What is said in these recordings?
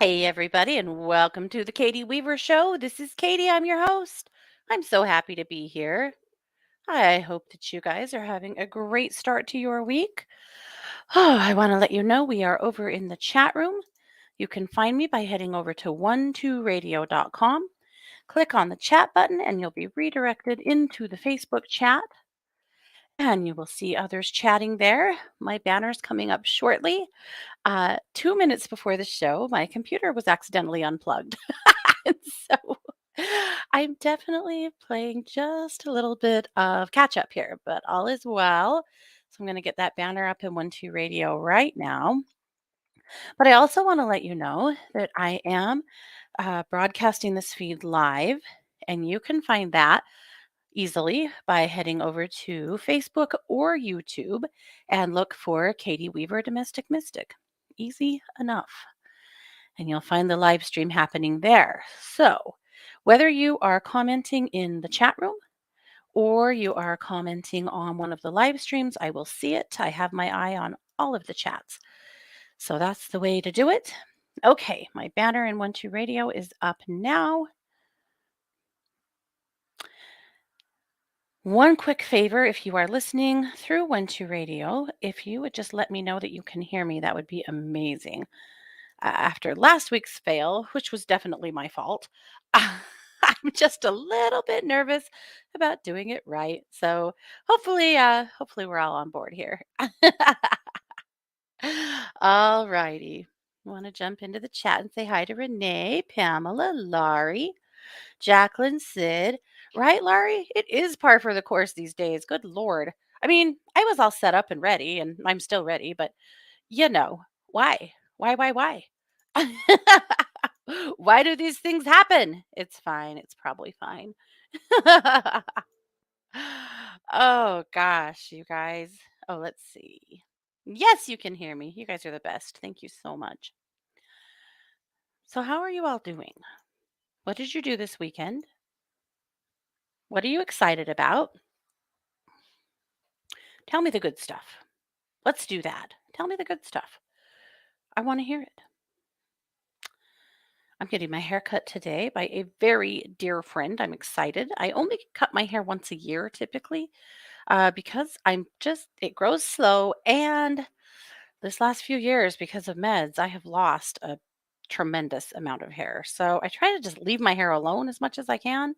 Hey, everybody, and welcome to the Katie Weaver Show. This is Katie. I'm your host. I'm so happy to be here. I hope that you guys are having a great start to your week. I want to let you know we are over in the chat room. You can find me by heading over to 12radio.com. Click on the chat button, and you'll be redirected into the Facebook chat. And you will see others chatting there. My banner's coming up shortly. 2 minutes before the show, my computer was accidentally unplugged. And so I'm definitely playing just a little bit of catch up here, but all is well. So I'm going to get that banner up in 12 Radio right now. But I also want to let you know that I am broadcasting this feed live, and you can find that easily by heading over to Facebook or YouTube and look for Katie Weaver Domestic Mystic. Easy enough. And you'll find the live stream happening there. So, whether you are commenting in the chat room or you are commenting on one of the live streams, I will see it. I have my eye on all of the chats. So, that's the way to do it. Okay, my banner in 12 Radio is up now. One quick favor, if you are listening through 12 Radio, if you would just let me know that you can hear me, that would be amazing. After last week's fail, which was definitely my fault, I'm just a little bit nervous about doing it right. So hopefully we're all on board here. All righty. Want to jump into the chat and say hi to Renee, Pamela, Laurie, Jacqueline, Sid. Right, Laurie? It is par for the course these days. Good Lord. I mean, I was all set up and ready, and I'm still ready, but why? Why? Why do these things happen? It's fine. It's probably fine. Oh, gosh, you guys. Oh, let's see. Yes, you can hear me. You guys are the best. Thank you so much. So, how are you all doing? What did you do this weekend? What are you excited about? Tell me the good stuff. Let's do that. Tell me the good stuff. I want to hear it. I'm getting my hair cut today by a very dear friend. I'm excited. I only cut my hair once a year typically because it grows slow. And this last few years, because of meds, I have lost a tremendous amount of hair. So I try to just leave my hair alone as much as I can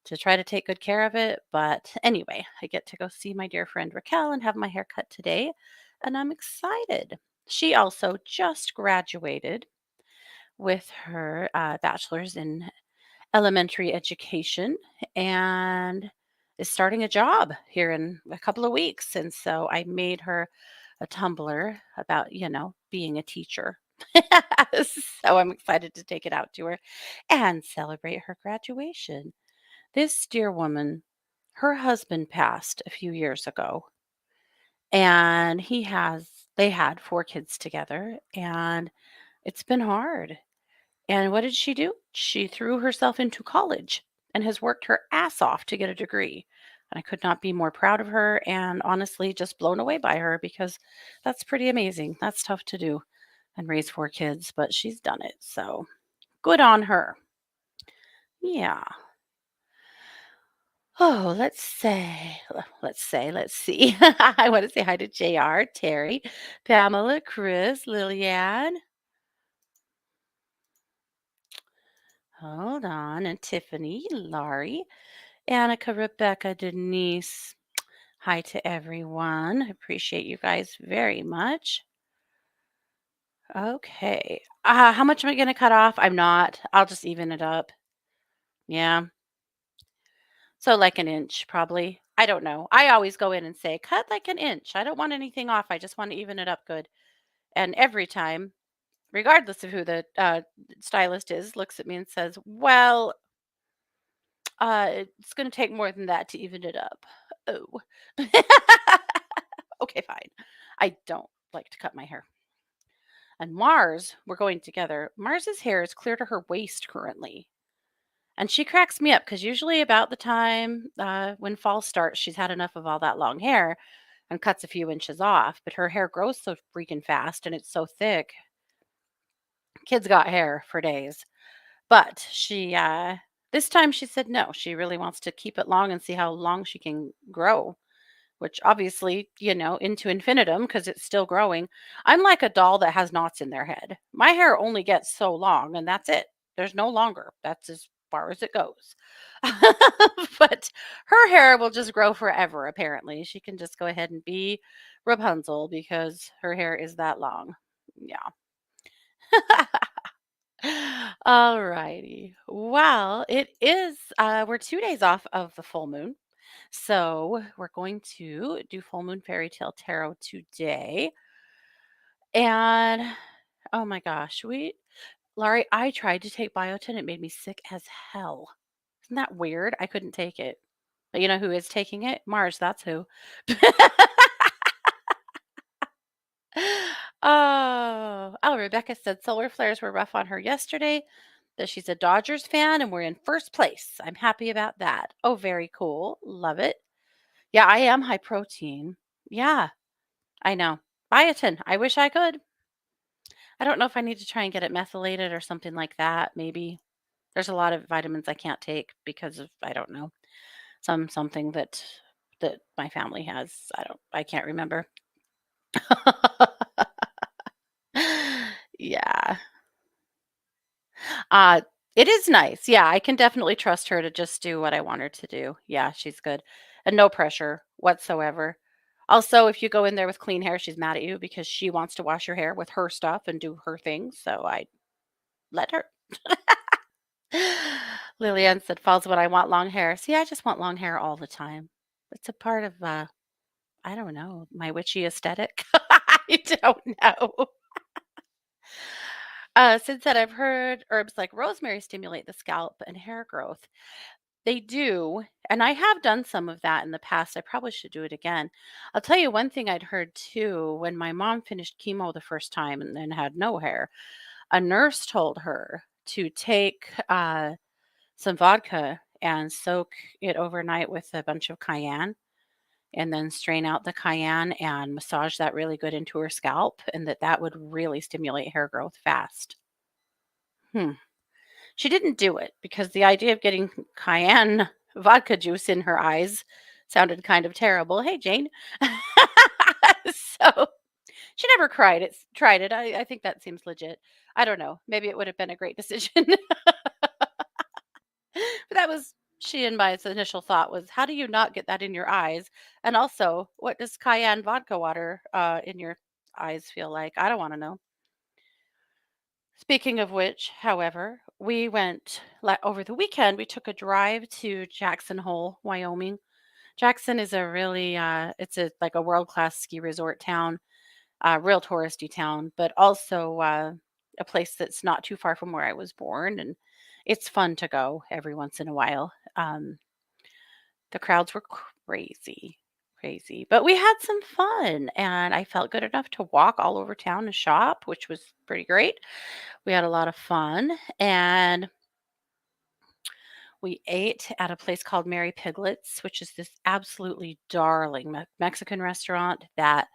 to try to take good care of it. But anyway, I get to go see my dear friend Raquel and have my hair cut today. And I'm excited. She also just graduated with her bachelor's in elementary education and is starting a job here in a couple of weeks. And so I made her a Tumblr about, being a teacher. So I'm excited to take it out to her and celebrate her graduation. This dear woman, her husband passed a few years ago, and they had 4 kids together, and it's been hard. And what did she do? She threw herself into college and has worked her ass off to get a degree. And I could not be more proud of her and honestly just blown away by her because that's pretty amazing. That's tough to do and raise 4 kids, but she's done it. So good on her. Yeah. Oh, let's see. I want to say hi to JR, Terry, Pamela, Chris, Lillian. Hold on. And Tiffany, Laurie, Annika, Rebecca, Denise. Hi to everyone. I appreciate you guys very much. Okay. How much am I going to cut off? I'm not. I'll just even it up. Yeah. So like an inch, probably. I don't know. I always go in and say, cut like an inch. I don't want anything off. I just want to even it up good. And every time, regardless of who the stylist is, looks at me and says, well, it's going to take more than that to even it up. Oh. Okay, fine. I don't like to cut my hair. And Mars, we're going together. Mars's hair is clear to her waist currently. And she cracks me up because usually about the time when fall starts, she's had enough of all that long hair and cuts a few inches off. But her hair grows so freaking fast and it's so thick Kids got hair for days. But this time she said no. She really wants to keep it long and see how long she can grow, which obviously, into infinitum because it's still growing. I'm like a doll that has knots in their head. My hair only gets so long and that's it. There's no longer. That's as far as it goes. But her hair will just grow forever, apparently. She can just go ahead and be Rapunzel because her hair is that long. Yeah. All righty. Well, we're 2 days off of the full moon. So we're going to do full moon fairy tale tarot today. And oh my gosh, Laurie, I tried to take biotin. It made me sick as hell. Isn't that weird? I couldn't take it. But you know who is taking it? Mars, that's who. Oh, Rebecca said solar flares were rough on her yesterday, that she's a Dodgers fan and we're in first place. I'm happy about that. Oh, very cool. Love it. Yeah, I am high protein. Yeah, I know. Biotin. I wish I could. I don't know if I need to try and get it methylated or something like that. Maybe there's a lot of vitamins I can't take because of I don't know something that my family has. I can't remember. Yeah. Uh, it is nice. Yeah, I can definitely trust her to just do what I want her to do. Yeah, she's good. And no pressure whatsoever. Also, if you go in there with clean hair, she's mad at you because she wants to wash your hair with her stuff and do her things. So I let her. Lillian said, falls when I want long hair. See, I just want long hair all the time. It's a part of, I don't know, my witchy aesthetic. I don't know. Since that I've heard herbs like rosemary stimulate the scalp and hair growth. They do, and I have done some of that in the past. I probably should do it again. I'll tell you one thing I'd heard too when my mom finished chemo the first time and then had no hair. A nurse told her to take some vodka and soak it overnight with a bunch of cayenne and then strain out the cayenne and massage that really good into her scalp and that would really stimulate hair growth fast. Hmm. She didn't do it because the idea of getting cayenne vodka juice in her eyes sounded kind of terrible. Hey, Jane. So she never tried it. I think that seems legit. I don't know. Maybe it would have been a great decision. But that was she and my initial thought was, how do you not get that in your eyes? And also, what does cayenne vodka water in your eyes feel like? I don't want to know. Speaking of which, however, we went over the weekend. We took a drive to Jackson Hole, Wyoming. Jackson is a really, it's a like a world class ski resort town, real touristy town, but also a place that's not too far from where I was born, and it's fun to go every once in a while. The crowds were crazy, crazy, but we had some fun, and I felt good enough to walk all over town and shop, which was pretty great. We had a lot of fun, and we ate at a place called Mary Piglet's, which is this absolutely darling Mexican restaurant that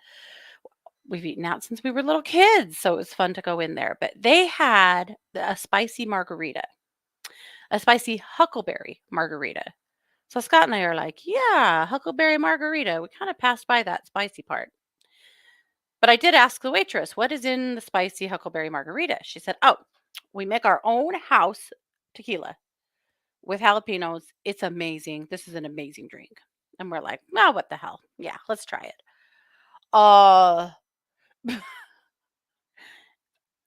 we've eaten out since we were little kids. So it was fun to go in there. But they had a spicy margarita, a spicy huckleberry margarita. So Scott and I are like, yeah, huckleberry margarita. We kind of passed by that spicy part. But I did ask the waitress, what is in the spicy huckleberry margarita? She said, oh, we make our own house tequila with jalapenos. It's amazing. This is an amazing drink. And we're like, oh, what the hell? Yeah, let's try it. Uh,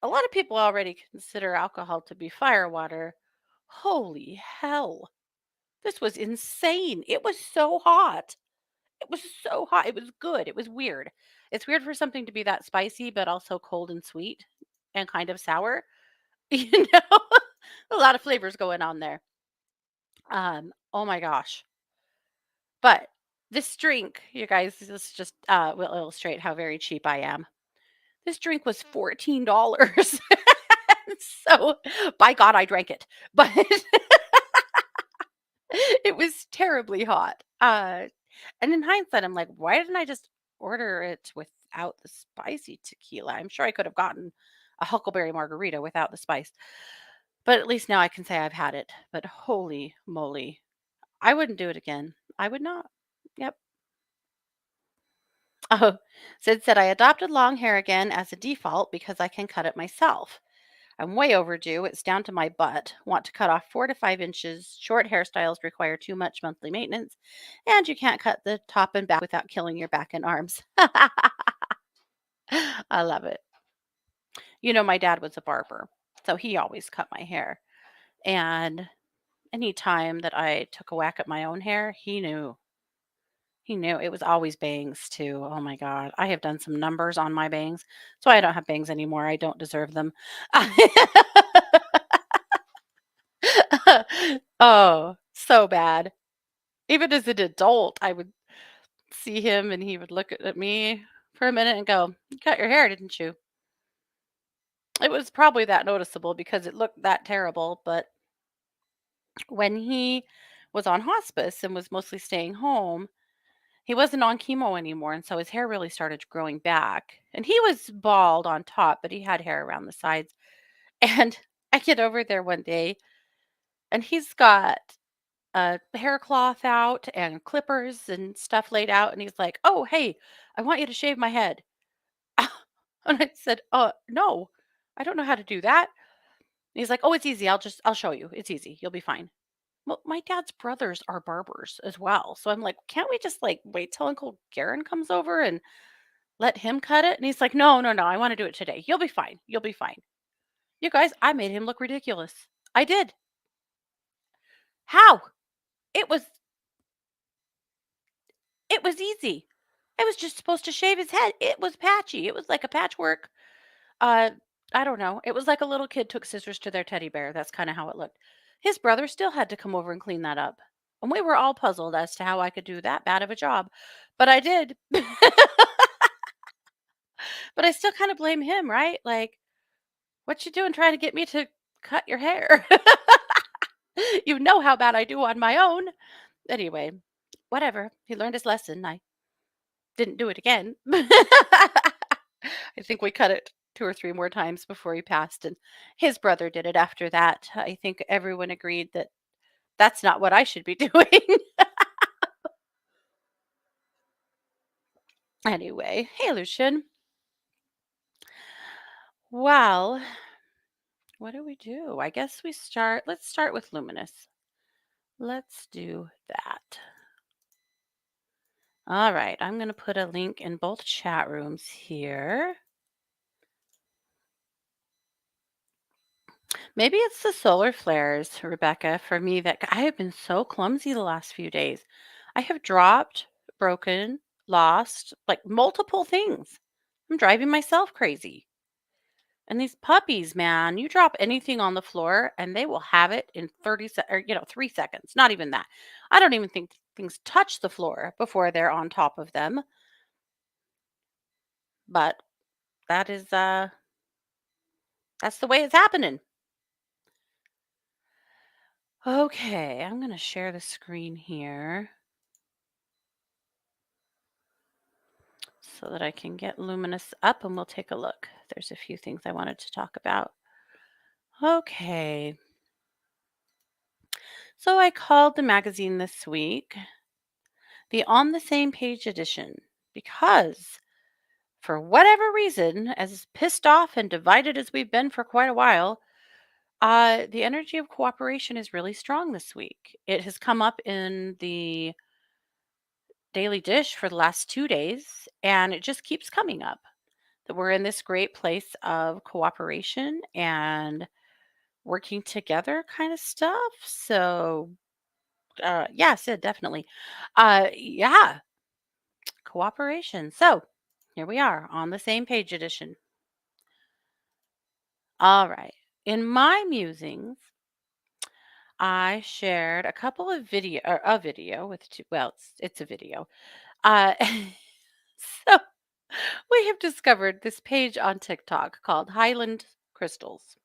a lot of people already consider alcohol to be firewater. Holy hell. This was insane. It was so hot. It was so hot. It was good. It was weird. It's weird for something to be that spicy, but also cold and sweet and kind of sour. You know, a lot of flavors going on there. Oh my gosh. But this drink, you guys, this just will illustrate how very cheap I am. This drink was $14. So, by God, I drank it. But it was terribly hot. And in hindsight, I'm like, why didn't I just order it without the spicy tequila? I'm sure I could have gotten a huckleberry margarita without the spice. But at least now I can say I've had it. But holy moly, I wouldn't do it again. I would not. Yep. Oh, Sid said I adopted long hair again as a default because I can cut it myself. I'm way overdue. It's down to my butt. Want to cut off 4 to 5 inches. Short hairstyles require too much monthly maintenance, and you can't cut the top and back without killing your back and arms. I love it. My dad was a barber, so he always cut my hair. And any time that I took a whack at my own hair, he knew. He knew it was always bangs too. Oh my God. I have done some numbers on my bangs. So I don't have bangs anymore. I don't deserve them. Oh, so bad. Even as an adult, I would see him and he would look at me for a minute and go, "You cut your hair, didn't you?" It was probably that noticeable because it looked that terrible. But when he was on hospice and was mostly staying home, he wasn't on chemo anymore. And so his hair really started growing back. And he was bald on top, but he had hair around the sides. And I get over there one day and he's got a hair cloth out and clippers and stuff laid out. And he's like, "Oh, hey, I want you to shave my head." And I said, no, I don't know how to do that." And he's like, "Oh, it's easy. I'll show you. It's easy. You'll be fine." Well, my dad's brothers are barbers as well. So I'm like, "Can't we just like wait till Uncle Garen comes over and let him cut it?" And he's like, "No, no, no. I want to do it today. You'll be fine. You'll be fine." You guys, I made him look ridiculous. I did. How? It was it was easy. I was just supposed to shave his head. It was patchy. It was like a patchwork. Uh, I don't know. It was like a little kid took scissors to their teddy bear. That's kind of how it looked. His brother still had to come over and clean that up. And we were all puzzled as to how I could do that bad of a job. But I did. But I still kind of blame him, right? Like, what you doing trying to get me to cut your hair? You know how bad I do on my own. Anyway, whatever. He learned his lesson. I didn't do it again. I think we cut it 2 or 3 more times before he passed, and his brother did it after that. I think everyone agreed that that's not what I should be doing. Anyway, hey, Lucian. Well, what do we do? I guess let's start with Luminous. Let's do that. All right, I'm going to put a link in both chat rooms here. Maybe it's the solar flares, Rebecca, for me that I have been so clumsy the last few days. I have dropped, broken, lost like multiple things. I'm driving myself crazy. And these puppies, man, you drop anything on the floor and they will have it in 3 seconds. Not even that. I don't even think things touch the floor before they're on top of them. But that is that's the way it's happening. Okay, I'm going to share the screen here so that I can get Luminous up and we'll take a look. There's a few things I wanted to talk about. Okay. So I called the magazine this week the On the Same Page edition because for whatever reason, as pissed off and divided as we've been for quite a while, the energy of cooperation is really strong this week. It has come up in the daily dish for the last 2 days, and it just keeps coming up that we're in this great place of cooperation and working together kind of stuff. So, yeah, Sid, definitely. Yeah, cooperation. So, here we are on the same page edition. All right. In my musings, I shared a couple of a video with two, well, it's a video. Uh, so we have discovered this page on TikTok called Highland Crystals.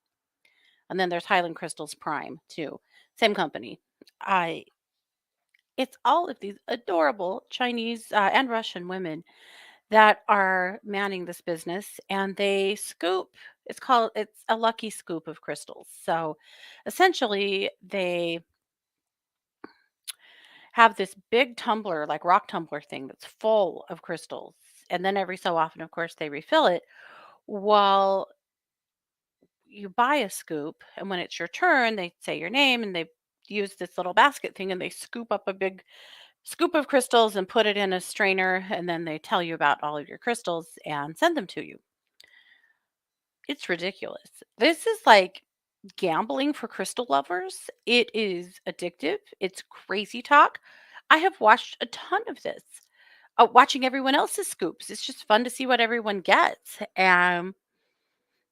And then there's Highland Crystals Prime too. Same company. I It's all of these adorable Chinese and Russian women that are manning this business and they scoop It's a lucky scoop of crystals. So essentially they have this big tumbler, like rock tumbler thing that's full of crystals. And then every so often, of course, they refill it. Well, you buy a scoop, and when it's your turn, they say your name and they use this little basket thing and they scoop up a big scoop of crystals and put it in a strainer. And then they tell you about all of your crystals and send them to you. It's ridiculous. This is like gambling for crystal lovers. It is addictive. It's crazy talk. I have watched a ton of this. Watching everyone else's scoops. It's just fun to see what everyone gets.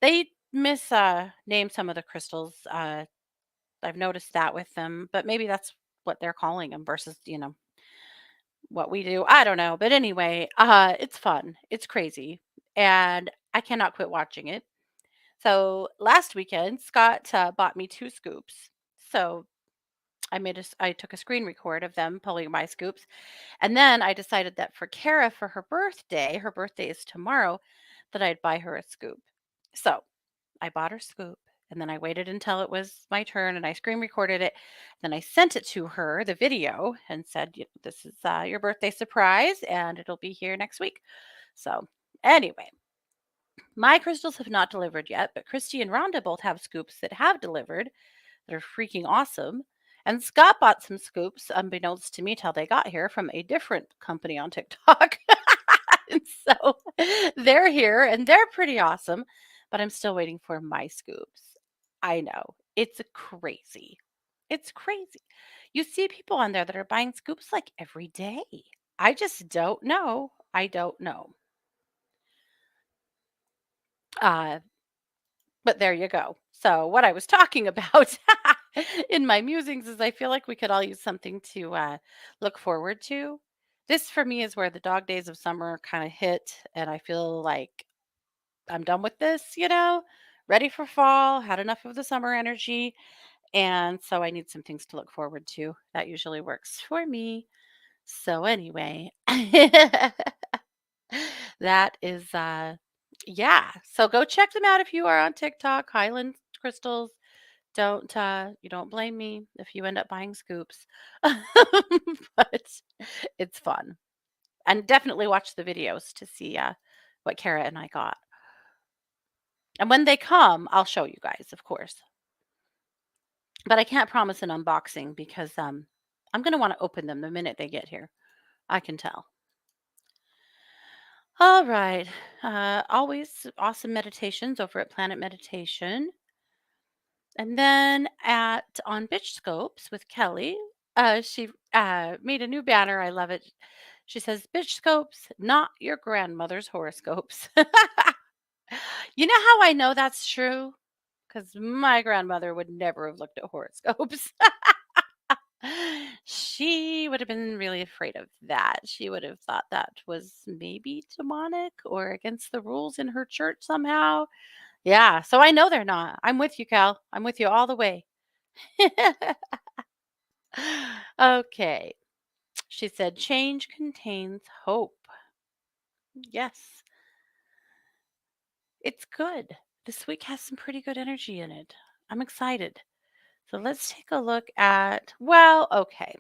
They name some of the crystals. I've noticed that with them, but maybe that's what they're calling them versus, what we do. I don't know. But anyway, it's fun. It's crazy. And I cannot quit watching it. So last weekend, Scott bought me 2 scoops. So I took a screen record of them pulling my scoops. And then I decided that for Kara, for her birthday is tomorrow, that I'd buy her a scoop. So I bought her scoop and then I waited until it was my turn and I screen recorded it. Then I sent it to her, the video, and said, This is your birthday surprise and it'll be here next week." So, anyway, my crystals have not delivered yet, but Christy and Rhonda both have scoops that have delivered that are freaking awesome. And Scott bought some scoops, unbeknownst to me till they got here, from a different company on TikTok. And so they're here and they're pretty awesome, but I'm still waiting for my scoops. I know. It's crazy. It's crazy. You see people on there that are buying scoops like every day. I just don't know. I don't know. Uh, But there you go. So what I was talking about in my musings is I feel like we could all use something to look forward to. This for me is where the dog days of summer kind of hit, and I feel like I'm done with this, ready for fall, had enough of the summer energy. And so I need some things to look forward to. That usually works for me. So anyway, that is yeah. So go check them out if you are on TikTok, Highland Crystals. You don't blame me if you end up buying scoops. But it's fun. And definitely watch the videos to see what Kara and I got. And when they come, I'll show you guys, of course. But I can't promise an unboxing because I'm going to want to open them the minute they get here. I can tell. All right. Always awesome meditations over at Planet Meditation. And then at on Bitch Scopes with Kelly, she made a new banner. I love it. She says, "Bitch Scopes, not your grandmother's horoscopes." You know how I know that's true? Because my grandmother would never have looked at horoscopes. She would have been really afraid of that. She would have thought that was maybe demonic or against the rules in her church somehow. Yeah, so I know they're not. I'm with you, Cal. I'm with you all the way. Okay. She said, "Change contains hope." Yes, it's good. This week has some pretty good energy in it. I'm excited. So let's take a look at, well, okay.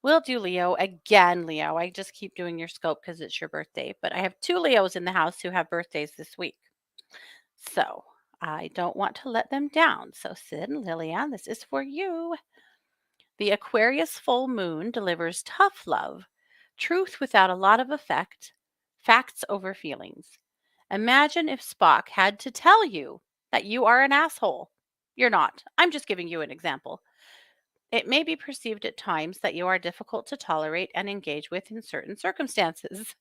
We'll do Leo again, Leo. I just keep doing your scope because it's your birthday, but I have 2 Leos in the house who have birthdays this week. So I don't want to let them down. So Sid and Lillian, this is for you. The Aquarius full moon delivers tough love, truth without a lot of effect, facts over feelings. Imagine if Spock had to tell you that you are an asshole. You're not. I'm just giving you an example. It may be perceived at times that you are difficult to tolerate and engage with in certain circumstances.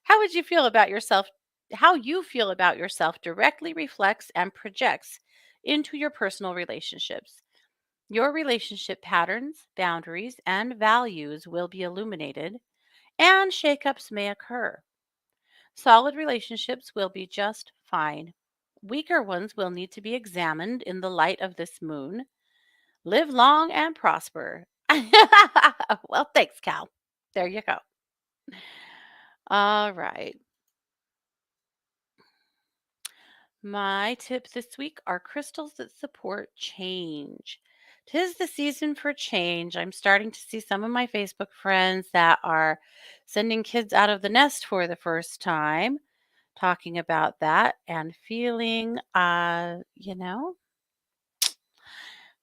How would you feel about yourself? How you feel about yourself directly reflects and projects into your personal relationships. Your relationship patterns, boundaries, and values will be illuminated, and shakeups may occur. Solid relationships will be just fine. Weaker ones will need to be examined in the light of this moon. Live long and prosper. Well, thanks, Cal. There you go. All right. My tip this week are crystals that support change. Tis the season for change. I'm starting to see some of my Facebook friends that are sending kids out of the nest for the first time, talking about that and feeling, a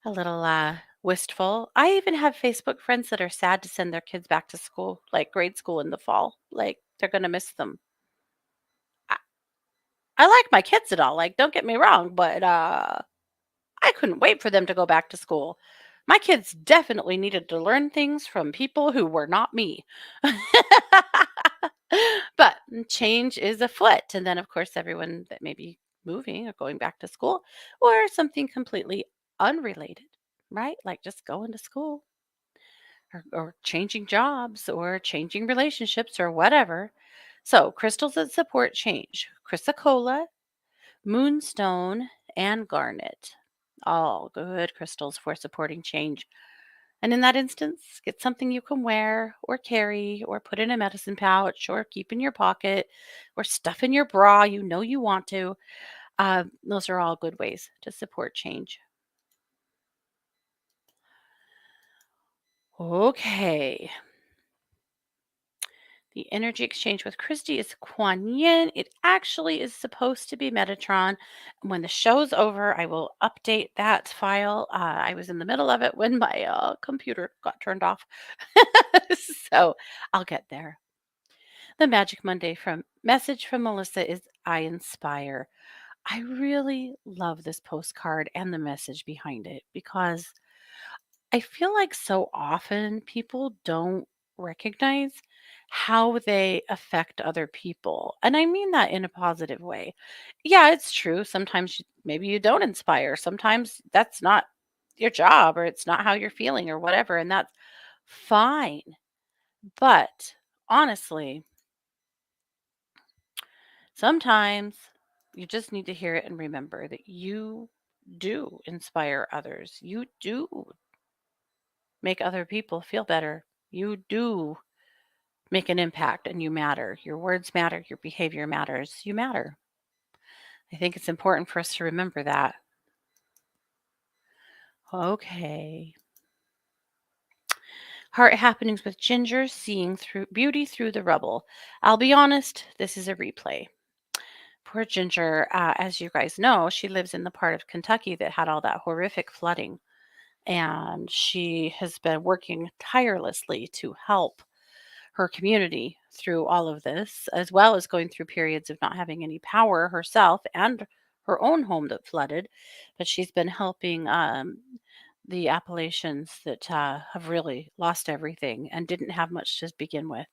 little wistful. I even have Facebook friends that are sad to send their kids back to school, like grade school in the fall. Like they're going to miss them. I, I like my kids and all, like, don't get me wrong, but I couldn't wait for them to go back to school. My kids definitely needed to learn things from people who were not me. But change is afoot. And then, of course, everyone that may be moving or going back to school or something completely unrelated, right? Like just going to school or changing jobs or changing relationships or whatever. So, crystals that support change chrysocolla, moonstone, and garnet. All good crystals for supporting change. And in that instance, get something you can wear or carry or put in a medicine pouch or keep in your pocket or stuff in your bra. You know you want to. Those are all good ways to support change. Okay. The energy exchange with Christy is Kuan Yin. It actually is supposed to be Metatron. When the show's over, I will update that file. I was in the middle of it when my computer got turned off. So I'll get there. The Magic Monday from message from Melissa is I inspire. I really love this postcard and the message behind it because I feel like so often people don't recognize how they affect other people. And I mean that in a positive way. Yeah, it's true. Sometimes maybe you don't inspire. Sometimes that's not your job or it's not how you're feeling or whatever. And that's fine. But honestly, sometimes you just need to hear it and remember that you do inspire others. You do make other people feel better. You do make an impact and you matter. Your words matter, your behavior matters. You matter. I think it's important for us to remember that. Okay. Heart happenings with Ginger, seeing through beauty through the rubble. I'll be honest, this is a replay. Poor Ginger, as you guys know, she lives in the part of Kentucky that had all that horrific flooding. And she has been working tirelessly to help her community through all of this, as well as going through periods of not having any power herself and her own home that flooded. But she's been helping the Appalachians that have really lost everything and didn't have much to begin with,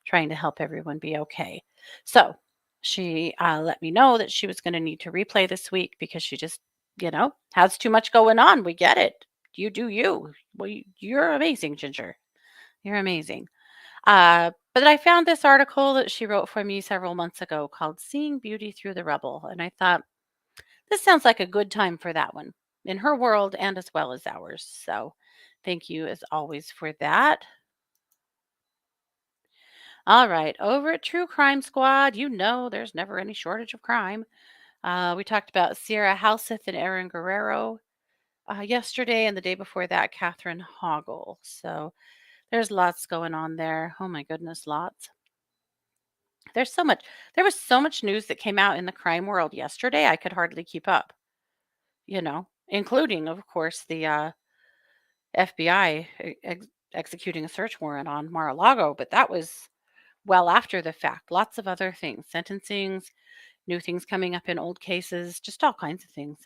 trying to help everyone be okay. So she let me know that she was going to need to replay this week because she just, has too much going on. We get it. You do you. Well, you're amazing, Ginger. You're amazing. But I found this article that she wrote for me several months ago called Seeing Beauty Through the Rubble. And I thought, this sounds like a good time for that one in her world and as well as ours. So thank you as always for that. All right. Over at True Crime Squad, there's never any shortage of crime. We talked about Sierra Halseth and Aaron Guerrero yesterday, and the day before that, Catherine Hoggle. So there's lots going on there. Oh my goodness, lots. There was so much news that came out in the crime world yesterday, I could hardly keep up, including, of course, the FBI executing a search warrant on Mar-a-Lago, but that was well after the fact. Lots of other things, sentencings, new things coming up in old cases, just all kinds of things.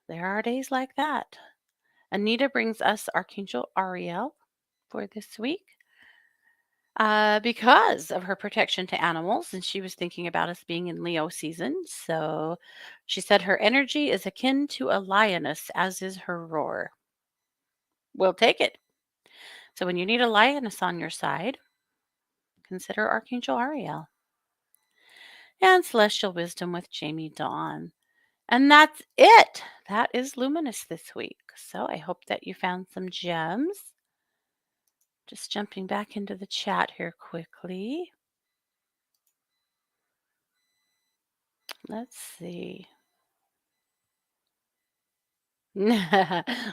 There are days like that. Anita brings us Archangel Ariel for this week. Because of her protection to animals, and she was thinking about us being in Leo season. So she said her energy is akin to a lioness, as is her roar. We'll take it. So when you need a lioness on your side, consider Archangel Ariel. And Celestial Wisdom with Jamie Dawn. And that's it. That is Luminous this week. So I hope that you found some gems. Just jumping back into the chat here quickly. Let's see.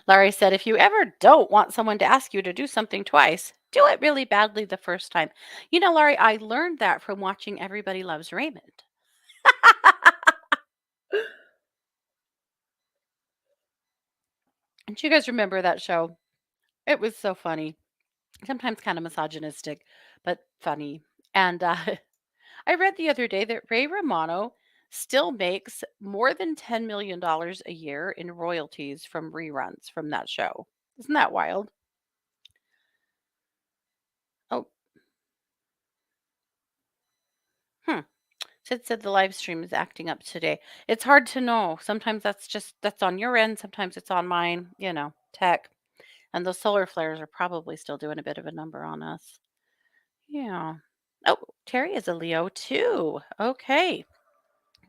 Laurie said, if you ever don't want someone to ask you to do something twice, do it really badly the first time. You know, Laurie, I learned that from watching Everybody Loves Raymond. And you guys remember that show? It was so funny. Sometimes kind of misogynistic, but funny. And I read the other day that Ray Romano still makes more than $10 million a year in royalties from reruns from that show. Isn't that wild? Oh, hmm. Sid said the live stream is acting up today. It's hard to know. Sometimes that's on your end, sometimes it's on mine, tech. And those solar flares are probably still doing a bit of a number on us. Yeah. Oh, Terry is a Leo too. Okay.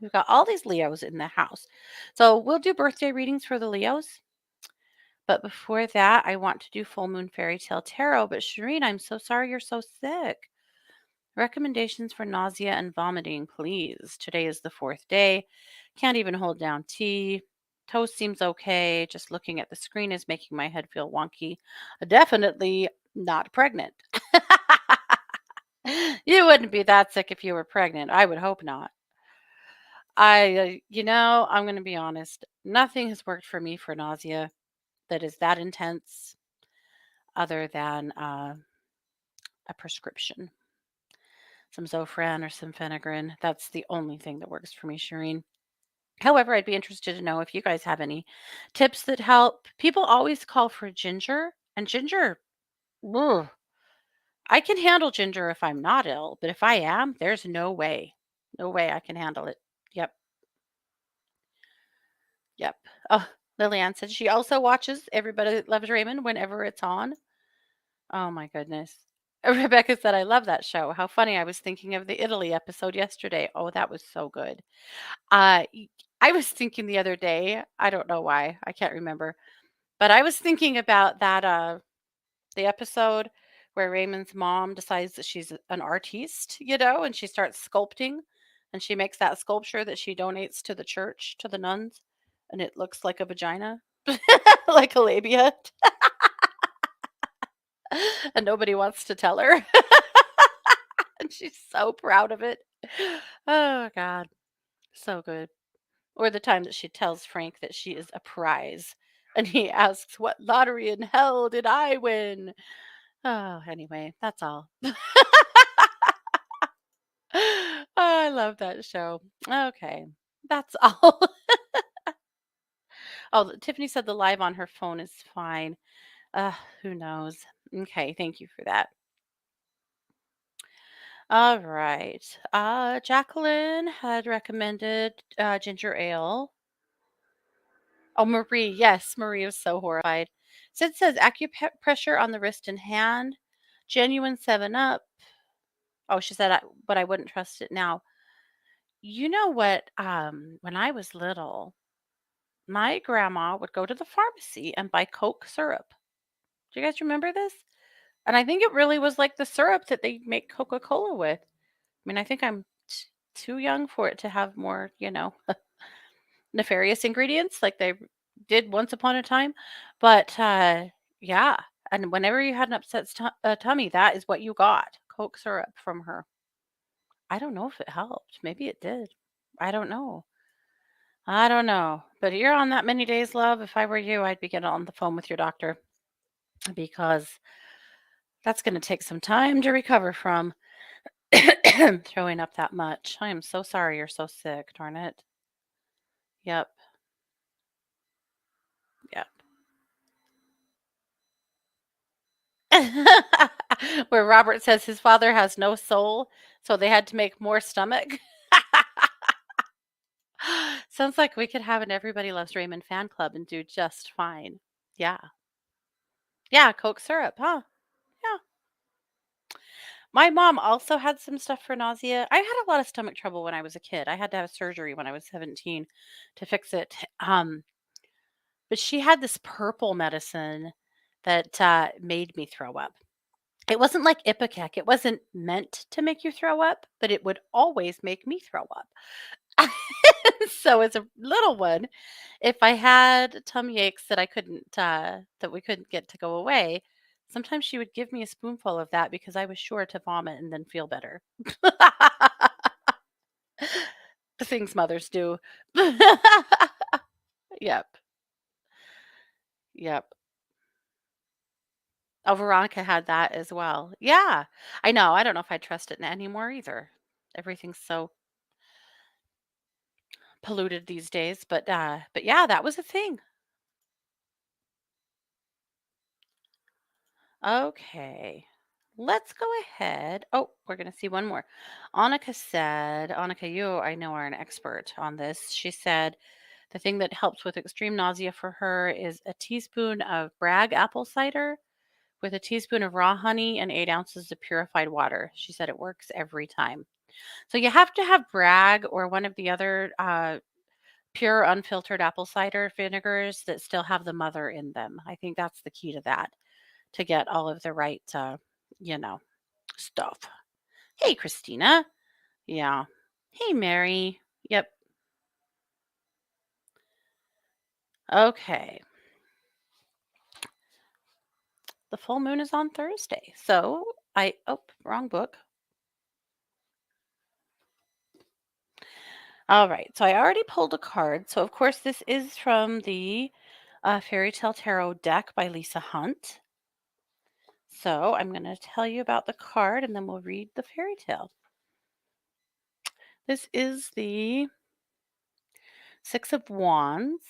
We've got all these Leos in the house. So we'll do birthday readings for the Leos. But before that, I want to do full moon fairy tale tarot. But Shireen, I'm so sorry you're so sick. Recommendations for nausea and vomiting, please. Today is the fourth day. Can't even hold down tea. Toast seems okay. Just looking at the screen is making my head feel wonky. Definitely not pregnant. You wouldn't be that sick if you were pregnant. I would hope not. I'm going to be honest. Nothing has worked for me for nausea that is that intense other than a prescription. Some Zofran or some Phenagrin. That's the only thing that works for me, Shireen. However, I'd be interested to know if you guys have any tips that help. People always call for ginger, and ginger, ugh, I can handle ginger if I'm not ill, but if I am, there's no way. No way I can handle it. Yep, yep. Oh, Lillian said she also watches Everybody Loves Raymond whenever it's on. Oh my goodness. Rebecca said, I love that show. How funny. I was thinking of the Italy episode yesterday. Oh, that was so good. Uh, y- I was thinking the other day, I don't know why, I can't remember, but I was thinking about that the episode where Raymond's mom decides that she's an artiste, and she starts sculpting and she makes that sculpture that she donates to the church, to the nuns, and it looks like a vagina, like a labia, and nobody wants to tell her. And she's so proud of it. Oh god, so good. Or the time that she tells Frank that she is a prize, and he asks, "What lottery in hell did I win?" Oh, anyway, that's all. I love that show. Okay, that's all. Oh, Tiffany said the live on her phone is fine. Who knows? Okay, thank you for that. All right. Jacqueline had recommended ginger ale. Oh, Marie. Yes, Marie was so horrified. Sid says acupressure on the wrist and hand, genuine 7 Up. Oh, she said, but I wouldn't trust it now. You know what? When I was little, my grandma would go to the pharmacy and buy Coke syrup. Do you guys remember this? And I think it really was like the syrup that they make Coca Cola with. I mean, I think I'm too young for it to have more, nefarious ingredients like they did once upon a time. But yeah, and whenever you had an upset tummy, that is what you got, Coke syrup from her. I don't know if it helped. Maybe it did. I don't know. I don't know. But you're on that many days, love. If I were you, I'd be getting on the phone with your doctor because that's going to take some time to recover from throwing up that much. I am so sorry you're so sick, darn it. Yep. Yep. Where Robert says his father has no soul, so they had to make more stomach. Sounds like we could have an Everybody Loves Raymond fan club and do just fine. Yeah. Yeah, Coke syrup, huh? Yeah. My mom also had some stuff for nausea. I had a lot of stomach trouble when I was a kid. I had to have surgery when I was 17 to fix it. But she had this purple medicine that made me throw up. It wasn't like Ipecac. It wasn't meant to make you throw up, but it would always make me throw up. So as a little one, if I had tummy aches that I couldn't that we couldn't get to go away, sometimes she would give me a spoonful of that because I was sure to vomit and then feel better. The things mothers do. Yep. Yep. Oh, Veronica had that as well. Yeah. I know. I don't know if I trust it anymore either. Everything's so polluted these days, but yeah, that was a thing. Okay. Let's go ahead. Oh, we're going to see one more. Annika, you I know are an expert on this. She said the thing that helps with extreme nausea for her is a teaspoon of Bragg apple cider with a teaspoon of raw honey and 8 ounces of purified water. She said it works every time. So you have to have Bragg or one of the other pure unfiltered apple cider vinegars that still have the mother in them. I think that's the key to that to get all of the right, you know, stuff. Hey, Christina. Yeah. Hey, Mary. Yep. Okay. The full moon is on Thursday. Oh, wrong book. All right. So I already pulled a card. So, of course, this is from the Fairy Tale Tarot deck by Lisa Hunt. So I'm going to tell you about the card and then we'll read the fairy tale. This is the Six of Wands.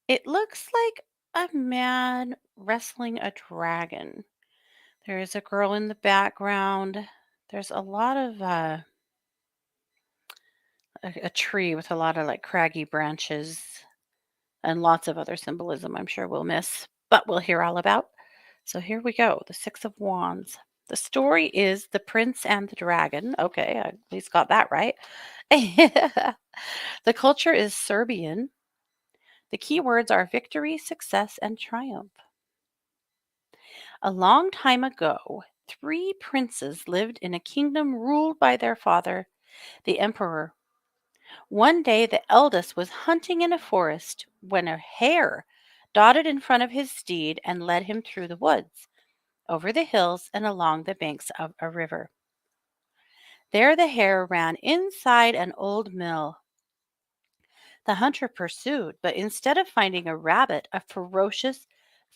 It looks like a man wrestling a dragon. There is a girl in the background. There's a lot of a tree with a lot of like craggy branches and lots of other symbolism I'm sure we'll miss, but we'll hear all about. So here we go. The Six of Wands. The story is The Prince and the Dragon. Okay, I at least got that right. The culture is Serbian. The key words are victory, success, and triumph. A long time ago, three princes lived in a kingdom ruled by their father, the emperor. One day, the eldest was hunting in a forest when a hare dotted in front of his steed and led him through the woods, over the hills, and along the banks of a river. There, the hare ran inside an old mill. The hunter pursued, but instead of finding a rabbit, a ferocious,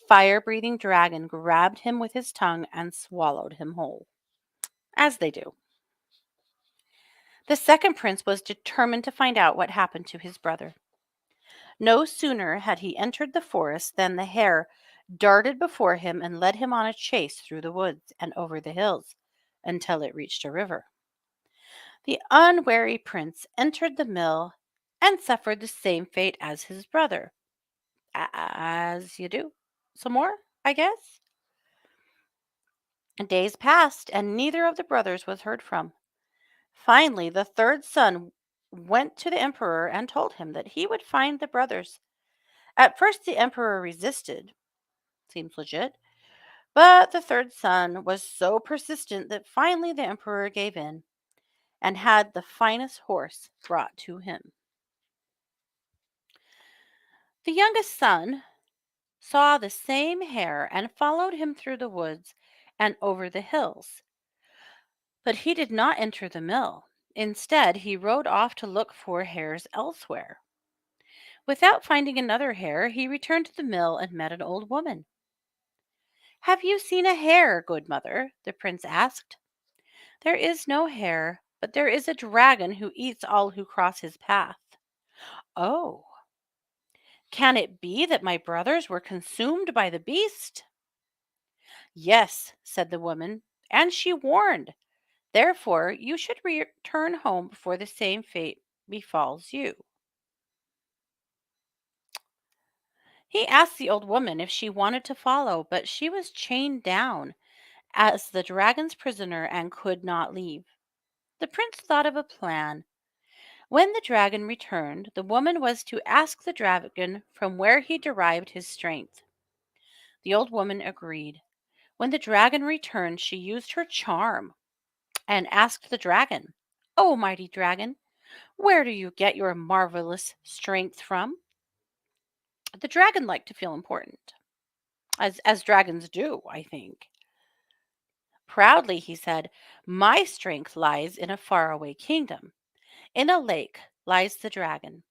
fire breathing dragon grabbed him with his tongue and swallowed him whole, as they do. The second prince was determined to find out what happened to his brother. No sooner had he entered the forest than the hare darted before him and led him on a chase through the woods and over the hills until it reached a river. The unwary prince entered the mill and suffered the same fate as his brother. As you do. Some more, I guess? Days passed, and neither of the brothers was heard from. Finally, the third son went to the emperor and told him that he would find the brothers. At first, the emperor resisted. Seems legit. But the third son was so persistent that finally the emperor gave in and had the finest horse brought to him. The youngest son saw the same hare and followed him through the woods and over the hills. But he did not enter the mill. Instead, he rode off to look for hares elsewhere. Without finding another hare, he returned to the mill and met an old woman. Have you seen a hare, good mother? The prince asked. There is no hare, but there is a dragon who eats all who cross his path. Oh, can it be that my brothers were consumed by the beast? Yes, said the woman, and she warned. Therefore, you should return home before the same fate befalls you. He asked the old woman if she wanted to follow, but she was chained down as the dragon's prisoner and could not leave. The prince thought of a plan. When the dragon returned, the woman was to ask the dragon from where he derived his strength. The old woman agreed. When the dragon returned, she used her charm and asked the dragon, "Oh, mighty dragon, Where do you get your marvelous strength from? The dragon liked to feel important, as dragons do, I think. Proudly, he said, "My strength lies in a faraway kingdom. In a lake lies the dragon.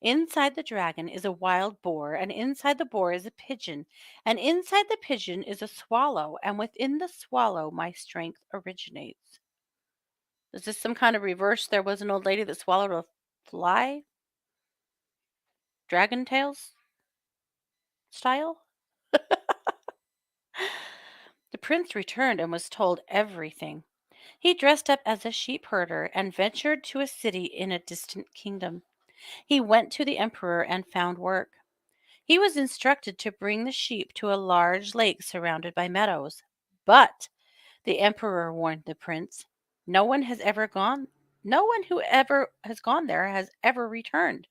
Inside the dragon is a wild boar, and inside the boar is a pigeon, and inside the pigeon is a swallow, and within the swallow my strength originates." Is this some kind of reverse? There was an old lady that swallowed a fly, dragon tails style? The prince returned and was told everything. He dressed up as a sheep herder and ventured to a city in a distant kingdom. He went to the emperor and found work. He was instructed to bring the sheep to a large lake surrounded by meadows. But the emperor warned the prince, no one has ever gone no one who ever has gone there has ever returned.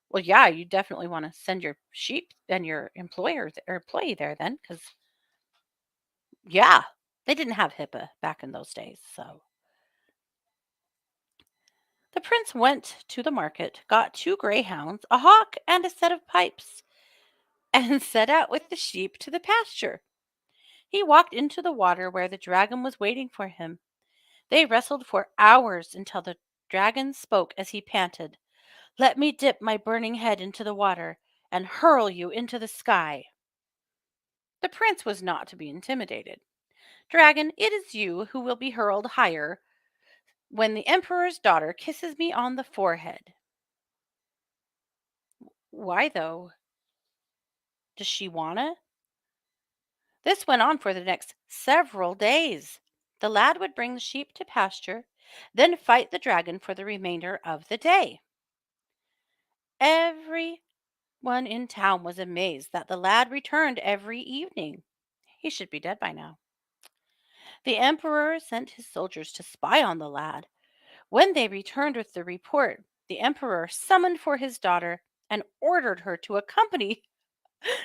Well, yeah, you definitely want to send your sheep and your employee there then, because yeah, they didn't have HIPAA back in those days. So the prince went to the market, got two greyhounds, a hawk, and a set of pipes, and set out with the sheep to the pasture. He walked into the water where the dragon was waiting for him. They wrestled for hours until the dragon spoke as he panted, "Let me dip my burning head into the water and hurl you into the sky." The prince was not to be intimidated. "Dragon, it is you who will be hurled higher when the emperor's daughter kisses me on the forehead." Why, though? Does she wanna? This went on for the next several days. The lad would bring the sheep to pasture, then fight the dragon for the remainder of the day. Everyone in town was amazed that the lad returned every evening. He should be dead by now. The emperor sent his soldiers to spy on the lad. When they returned with the report, the emperor summoned for his daughter and ordered her to accompany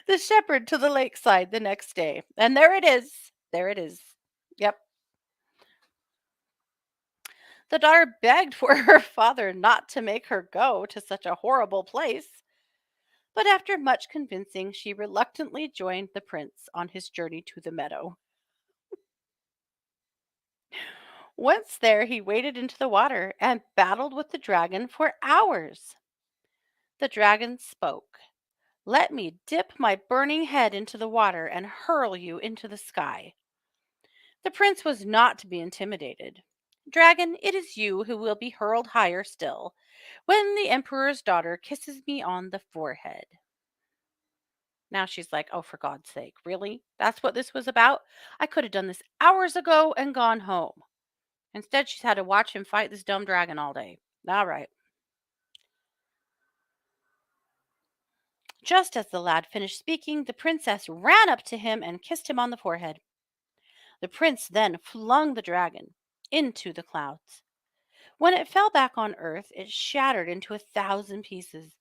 the shepherd to the lakeside the next day. And there it is. There it is. Yep. The daughter begged for her father not to make her go to such a horrible place, but after much convincing, she reluctantly joined the prince on his journey to the meadow. Once there, he waded into the water and battled with the dragon for hours. The dragon spoke. "Let me dip my burning head into the water and hurl you into the sky." The prince was not to be intimidated. "Dragon, it is you who will be hurled higher still when the emperor's daughter kisses me on the forehead." Now she's like, "Oh, for God's sake, really? That's what this was about? I could have done this hours ago and gone home." Instead, she's had to watch him fight this dumb dragon all day. All right. Just as the lad finished speaking, the princess ran up to him and kissed him on the forehead. The prince then flung the dragon into the clouds. When it fell back on earth, it shattered into 1,000 pieces.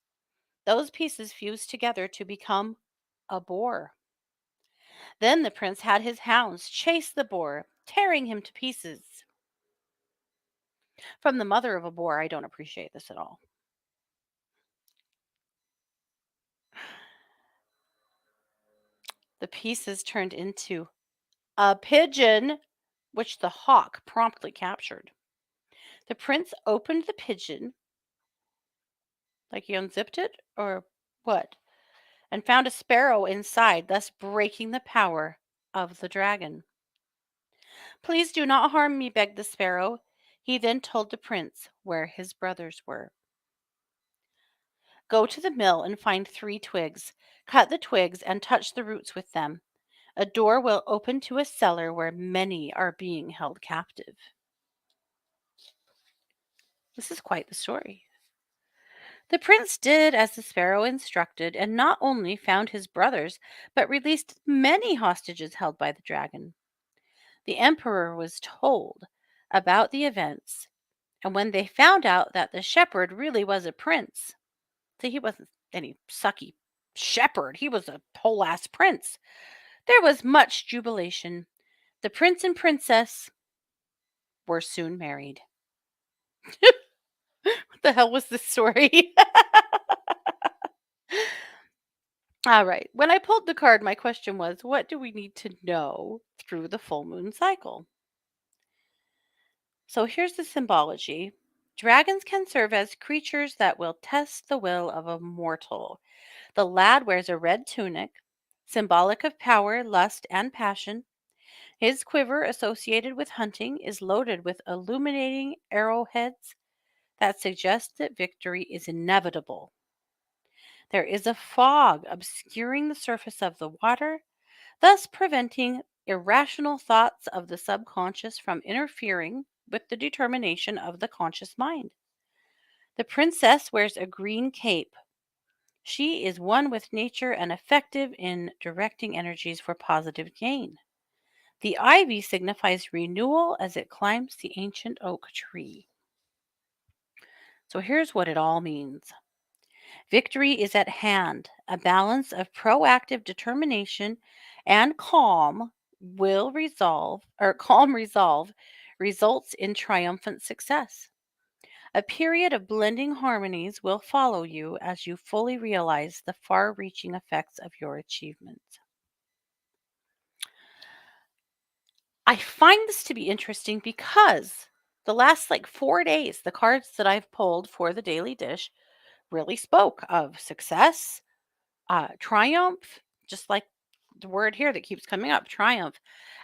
Those pieces fused together to become a boar. Then the prince had his hounds chase the boar, tearing him to pieces. From the mother of a boar, I don't appreciate this at all. The pieces turned into a pigeon, which the hawk promptly captured. The prince opened the pigeon, like he unzipped it, or what, and found a sparrow inside, thus breaking the power of the dragon. "Please do not harm me," begged the sparrow. He then told the prince where his brothers were. "Go to the mill and find 3 twigs. Cut the twigs and touch the roots with them. A door will open to a cellar where many are being held captive." This is quite the story. The prince did as the sparrow instructed, and not only found his brothers, but released many hostages held by the dragon. The emperor was told about the events, and when they found out that the shepherd really was a prince, see, he wasn't any sucky shepherd, he was a whole ass prince, there was much jubilation. The prince and princess were soon married. The hell was this story? All right. When I pulled the card, my question was, what do we need to know through the full moon cycle? So here's the symbology. Dragons can serve as creatures that will test the will of a mortal. The lad wears a red tunic, symbolic of power, lust, and passion. His quiver, associated with hunting, is loaded with illuminating arrowheads that suggest that victory is inevitable. There is a fog obscuring the surface of the water, thus preventing irrational thoughts of the subconscious from interfering with the determination of the conscious mind. The princess wears a green cape. She is one with nature and effective in directing energies for positive gain. The ivy signifies renewal as it climbs the ancient oak tree. So here's what it all means. Victory is at hand. A balance of proactive determination and calm resolve results in triumphant success. A period of blending harmonies will follow you as you fully realize the far reaching effects of your achievements. I find this to be interesting because the last like 4 days, the cards that I've pulled for the daily dish really spoke of success, triumph, just like the word here that keeps coming up, triumph,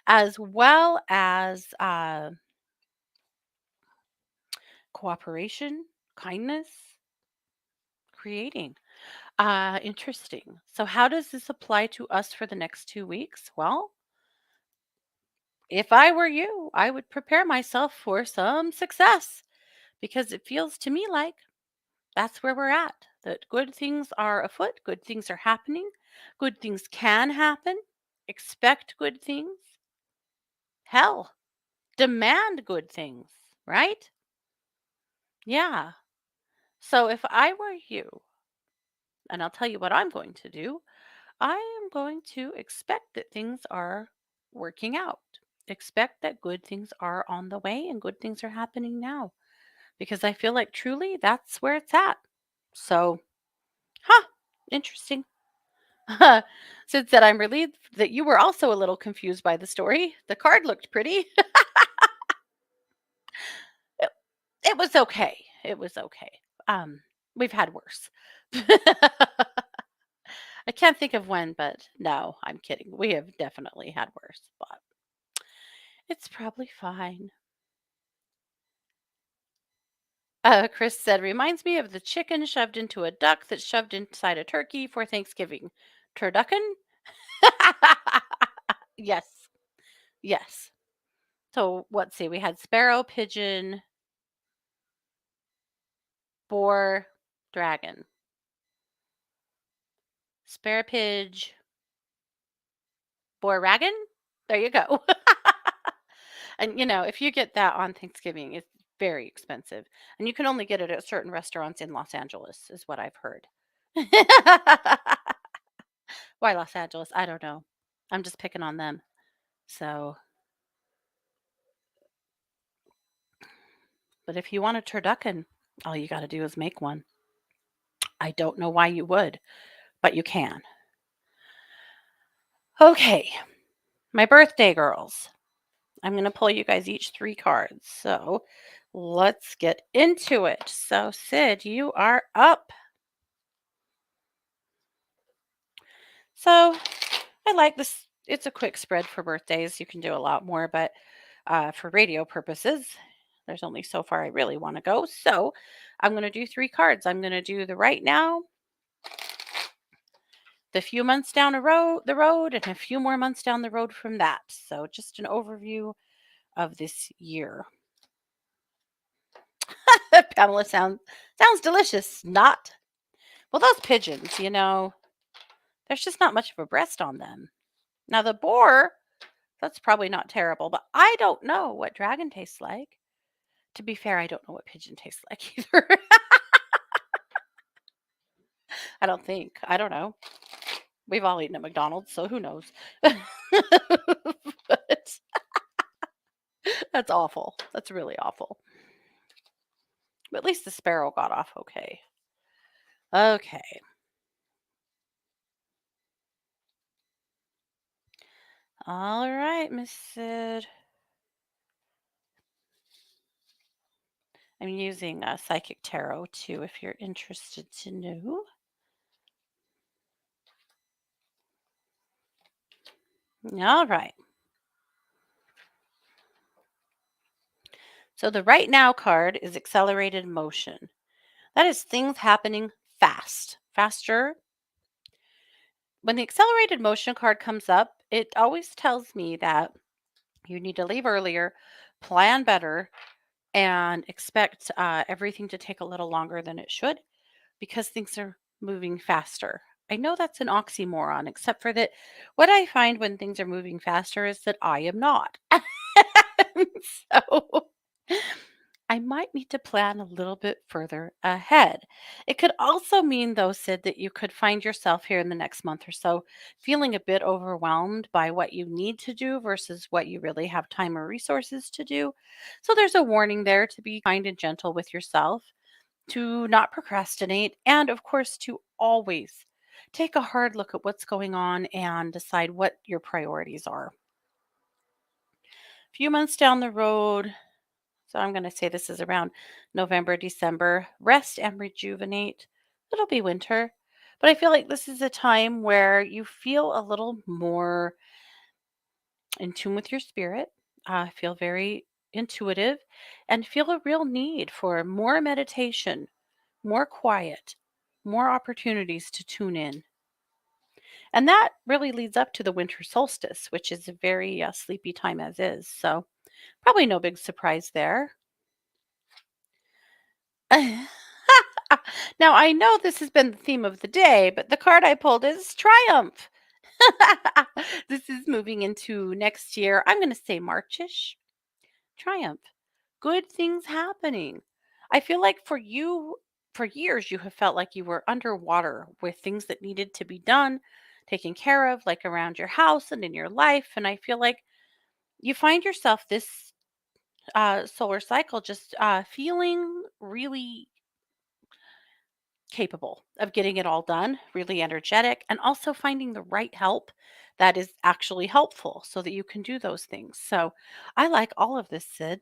as well as cooperation, kindness, creating. Interesting. So, how does this apply to us for the next 2 weeks? Well, if I were you, I would prepare myself for some success because it feels to me like that's where we're at. That good things are afoot, good things are happening, good things can happen. Expect good things. Hell, demand good things, right? Yeah. So if I were you, and I'll tell you what I'm going to do, I am going to expect that things are working out. Expect that good things are on the way and good things are happening now because I feel like truly that's where it's at. So, interesting. Since that I'm relieved that you were also a little confused by the story. The card looked pretty. It, it was okay. It was okay. Um, we've had worse. I can't think of when, but no, I'm kidding. We have definitely had worse, but it's probably fine. Chris said, reminds me of the chicken shoved into a duck that's shoved inside a turkey for Thanksgiving. Turducken? Yes, yes. So let's see. We had sparrow, pigeon, boar, dragon, sparrow, pidge, boar, ragon. There you go. And if you get that on Thanksgiving, it's very expensive, and you can only get it at certain restaurants in Los Angeles, is what I've heard. Why Los Angeles? I don't know. I'm just picking on them. So, but if you want a turducken, all you got to do is make one. I don't know why you would, but you can. Okay, my birthday girls. I'm going to pull you guys each 3 cards. So let's get into it. So, Sid, you are up. So I like this. It's a quick spread for birthdays. You can do a lot more, but for radio purposes, there's only so far I really want to go. So I'm going to do 3 cards. I'm going to do the right now, the few months down the road, and a few more months down the road from that. So just an overview of this year. Pamela sounds delicious. Not well. Those pigeons, there's just not much of a breast on them. Now the boar, that's probably not terrible, but I don't know what dragon tastes like. To be fair, I don't know what pigeon tastes like either. I don't think. I don't know. We've all eaten at McDonald's, so who knows? But that's awful. That's really awful. But at least the sparrow got off okay. Okay. All right, Miss Sid. I'm using Psychic Tarot too, if you're interested to know. All right. So the right now card is accelerated motion. That is things happening fast, faster. When the accelerated motion card comes up, it always tells me that you need to leave earlier, plan better, and expect everything to take a little longer than it should because things are moving faster. I know that's an oxymoron, except for that what I find when things are moving faster is that I am not. So I might need to plan a little bit further ahead. It could also mean, though, Sid, that you could find yourself here in the next month or so feeling a bit overwhelmed by what you need to do versus what you really have time or resources to do. So there's a warning there to be kind and gentle with yourself, to not procrastinate, and of course, to always take a hard look at what's going on and decide what your priorities are. A few months down the road, so I'm going to say this is around November, December. Rest and rejuvenate. It'll be winter. But I feel like this is a time where you feel a little more in tune with your spirit, feel very intuitive, and feel a real need for more meditation, more quiet, more opportunities to tune in. And that really leads up to the winter solstice, which is a very sleepy time as is. So, probably no big surprise there. Now, I know this has been the theme of the day, but the card I pulled is Triumph. This is moving into next year. I'm going to say Marchish. Triumph. Good things happening. I feel like for you, for years, you have felt like you were underwater with things that needed to be done, taken care of, like around your house and in your life. And I feel like you find yourself this solar cycle just feeling really capable of getting it all done, really energetic, and also finding the right help that is actually helpful so that you can do those things. So I like all of this, Sid.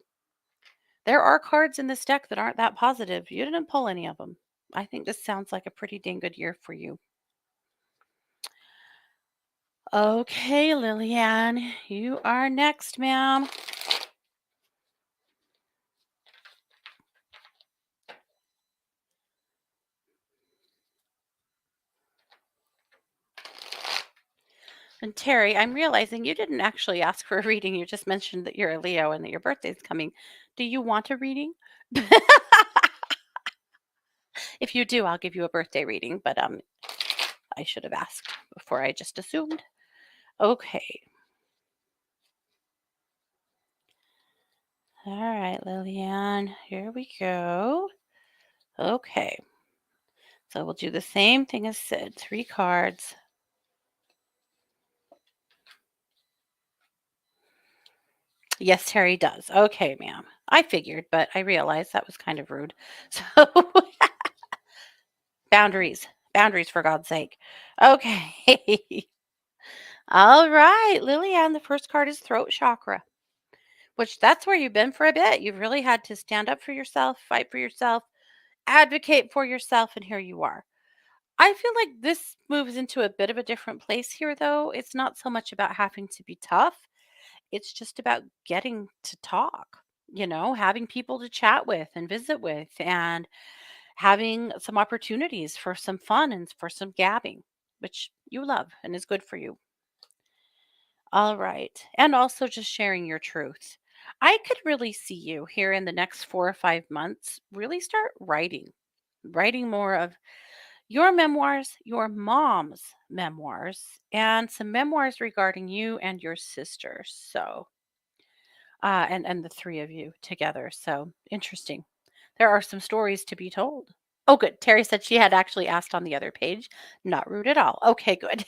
There are cards in this deck that aren't that positive. You didn't pull any of them. I think this sounds like a pretty dang good year for you. Okay, Lillian, you are next, ma'am. And Terry, I'm realizing you didn't actually ask for a reading. You just mentioned that you're a Leo and that your birthday's coming. Do you want a reading? If you do, I'll give you a birthday reading, but I should have asked before I just assumed. Okay. All right, Lillian, here we go. Okay. So we'll do the same thing as Sid. 3 cards. Yes, Terry does. Okay, ma'am. I figured, but I realized that was kind of rude. So boundaries. Boundaries for God's sake. Okay. All right, Lillian, the first card is throat chakra, which that's where you've been for a bit. You've really had to stand up for yourself, fight for yourself, advocate for yourself, and here you are. I feel like this moves into a bit of a different place here, though. It's not so much about having to be tough, it's just about getting to talk, having people to chat with and visit with, and having some opportunities for some fun and for some gabbing, which you love and is good for you. All right. And also just sharing your truth. I could really see you here in the next 4 or 5 months really start writing more of your memoirs, your mom's memoirs, and some memoirs regarding you and your sister. So, and the three of you together. So interesting. There are some stories to be told. Oh, good. Terry said she had actually asked on the other page. Not rude at all. Okay, good.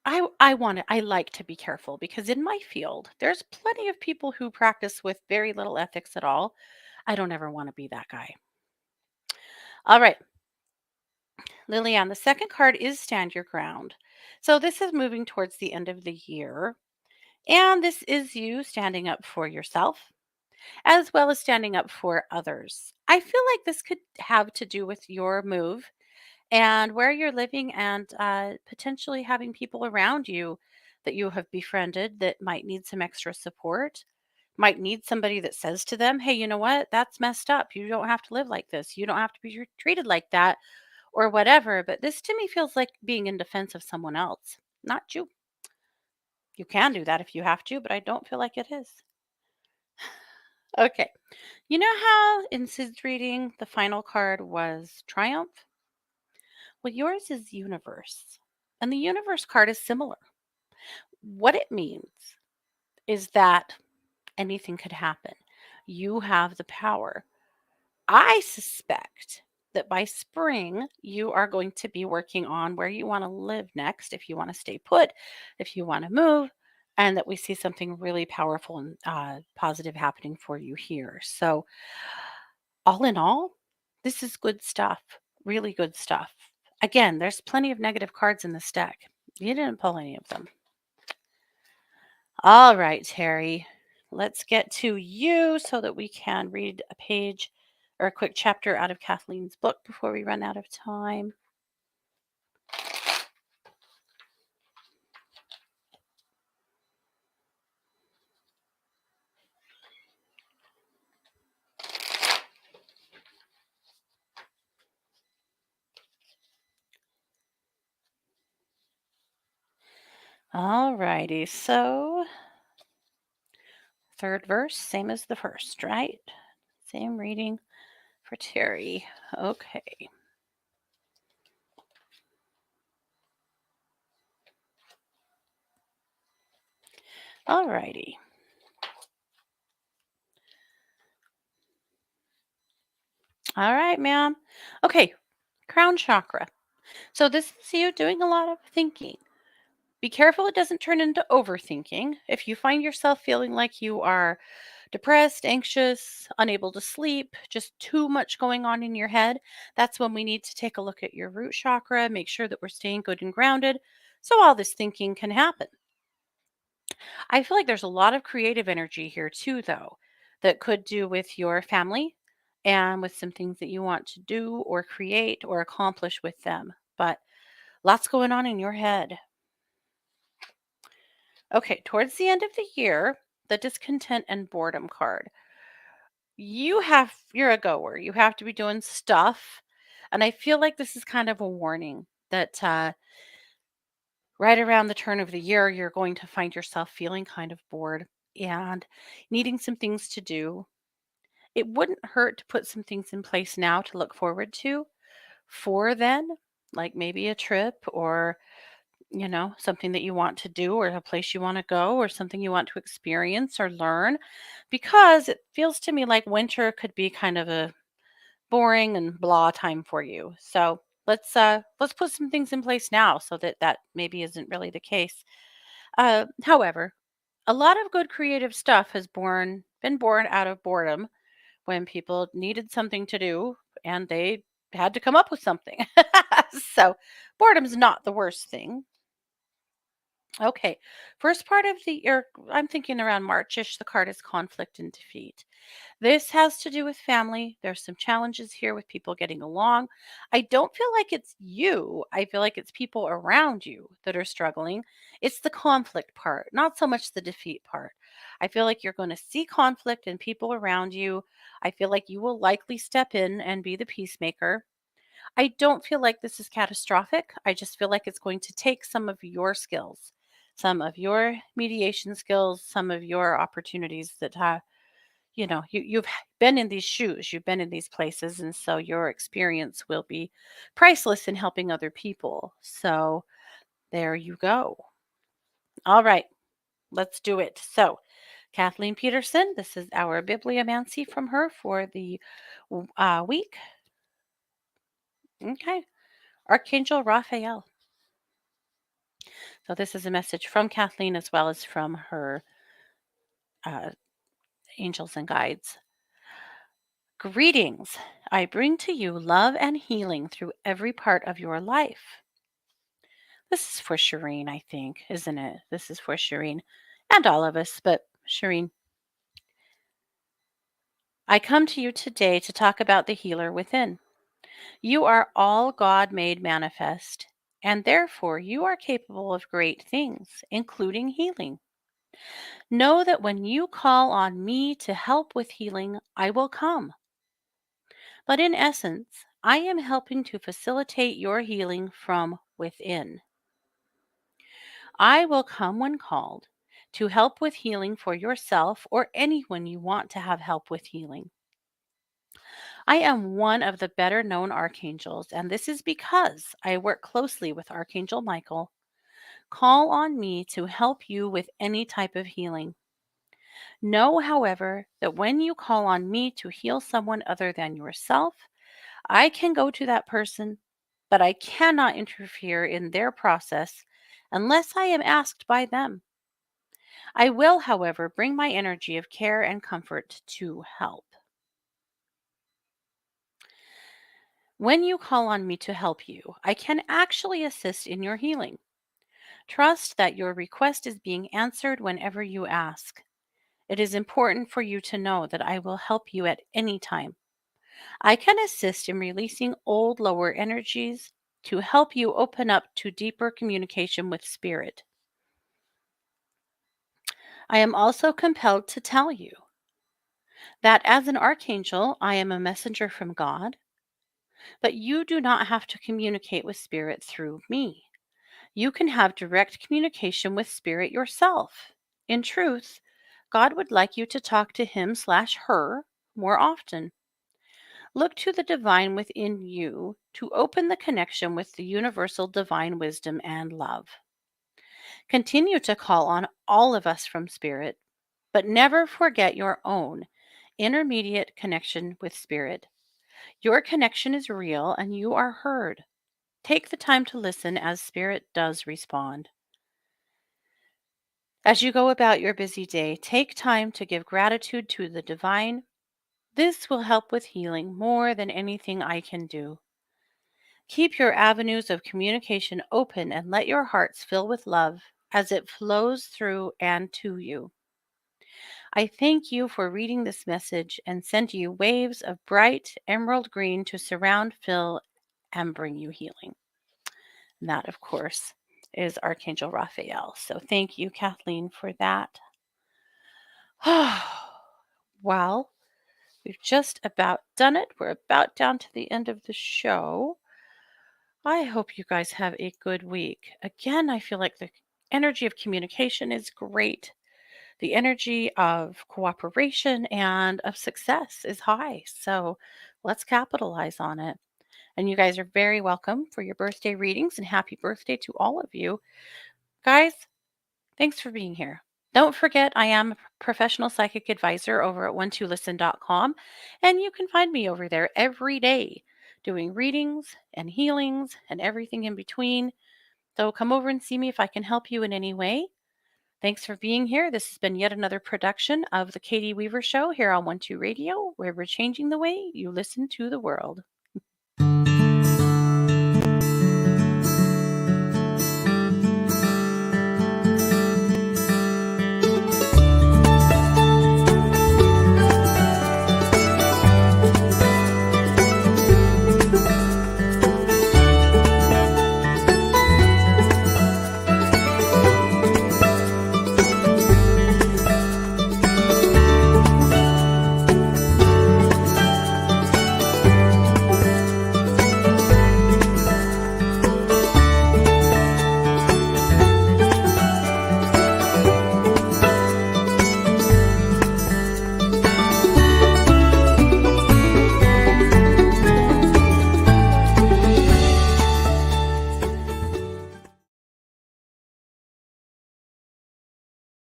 I like to be careful because in my field, there's plenty of people who practice with very little ethics at all. I don't ever want to be that guy. All right, Lillian, the second card is Stand Your Ground. So this is moving towards the end of the year. And this is you standing up for yourself as well as standing up for others. I feel like this could have to do with your move and where you're living and potentially having people around you that you have befriended that might need some extra support, might need somebody that says to them, hey, you know what? That's messed up. You don't have to live like this. You don't have to be treated like that or whatever. But this to me feels like being in defense of someone else, not you. You can do that if you have to, but I don't feel like it is. Okay. You know how in Sid's reading the final card was triumph? Well, yours is universe. And the universe card is similar. What it means is that anything could happen. You have the power. I suspect that by spring, you are going to be working on where you want to live next, if you want to stay put, if you want to move, and that we see something really powerful and positive happening for you here. So, all in all, this is good stuff, really good stuff. Again, there's plenty of negative cards in this deck. You didn't pull any of them. All right, Terry, let's get to you so that we can read a page or a quick chapter out of Kathleen's book before we run out of time. All righty, so third verse, same as the first, right? Same reading for Terry. Okay. All righty. All right, ma'am. Okay, crown chakra. So this is you doing a lot of thinking. Be careful it doesn't turn into overthinking. If you find yourself feeling like you are depressed, anxious, unable to sleep, just too much going on in your head, that's when we need to take a look at your root chakra, make sure that we're staying good and grounded so all this thinking can happen. I feel like there's a lot of creative energy here too, though, that could do with your family and with some things that you want to do or create or accomplish with them. But lots going on in your head. Okay, towards the end of the year, the discontent and boredom card. You're a goer. You have to be doing stuff. And I feel like this is kind of a warning that right around the turn of the year, you're going to find yourself feeling kind of bored and needing some things to do. It wouldn't hurt to put some things in place now to look forward to for then, like maybe a trip or something that you want to do or a place you want to go or something you want to experience or learn because it feels to me like winter could be kind of a boring and blah time for you. So let's put some things in place now so that that maybe isn't really the case. However, a lot of good creative stuff has been born out of boredom when people needed something to do and they had to come up with something. So boredom's not the worst thing. Okay. First part of the year, I'm thinking around Marchish, the card is conflict and defeat. This has to do with family. There's some challenges here with people getting along. I don't feel like it's you. I feel like it's people around you that are struggling. It's the conflict part, not so much the defeat part. I feel like you're going to see conflict in people around you. I feel like you will likely step in and be the peacemaker. I don't feel like this is catastrophic. I just feel like it's going to take some of your skills, some of your mediation skills, some of your opportunities that you've been in these shoes, you've been in these places, and so your experience will be priceless in helping other people. So there you go. All right, let's do it. So Kathleen Peterson, this is our bibliomancy from her for the week. Okay. Archangel Raphael. So, this is a message from Kathleen as well as from her uh, angels and guides. Greetings. I bring to you love and healing through every part of your life. This is for Shireen, I think, isn't it? This is for Shireen and all of us, but Shireen, I come to you today to talk about the healer within. You are all God made manifest, and therefore you are capable of great things, including healing. Know that when you call on me to help with healing, I will come. But in essence, I am helping to facilitate your healing from within. I will come when called to help with healing for yourself or anyone you want to have help with healing. I am one of the better known archangels, and this is because I work closely with Archangel Michael. Call on me to help you with any type of healing. Know, however, that when you call on me to heal someone other than yourself, I can go to that person, but I cannot interfere in their process unless I am asked by them. I will, however, bring my energy of care and comfort to help. When you call on me to help you, I can actually assist in your healing. Trust that your request is being answered whenever you ask. It is important for you to know that I will help you at any time. I can assist in releasing old lower energies to help you open up to deeper communication with spirit. I am also compelled to tell you that as an archangel, I am a messenger from God, but you do not have to communicate with spirit through me. You can have direct communication with spirit yourself. In truth, God would like you to talk to him/her more often. Look to the divine within you to open the connection with the universal divine wisdom and love. Continue to call on all of us from spirit, but never forget your own intermediate connection with spirit. Your connection is real and you are heard. Take the time to listen as spirit does respond. As you go about your busy day, take time to give gratitude to the divine. This will help with healing more than anything I can do. Keep your avenues of communication open and let your hearts fill with love as it flows through and to you. I thank you for reading this message and send you waves of bright emerald green to surround, fill, and bring you healing. And that, of course, is Archangel Raphael. So thank you, Kathleen, for that. Well, we've just about done it. We're about down to the end of the show. I hope you guys have a good week. Again, I feel like the energy of communication is great. The energy of cooperation and of success is high. So let's capitalize on it. And you guys are very welcome for your birthday readings and happy birthday to all of you. Guys, thanks for being here. Don't forget, I am a professional psychic advisor over at one2listen.com, and you can find me over there every day doing readings and healings and everything in between. So come over and see me if I can help you in any way. Thanks for being here. This has been yet another production of The Katie Weaver Show here on 1 2 Radio, where we're changing the way you listen to the world.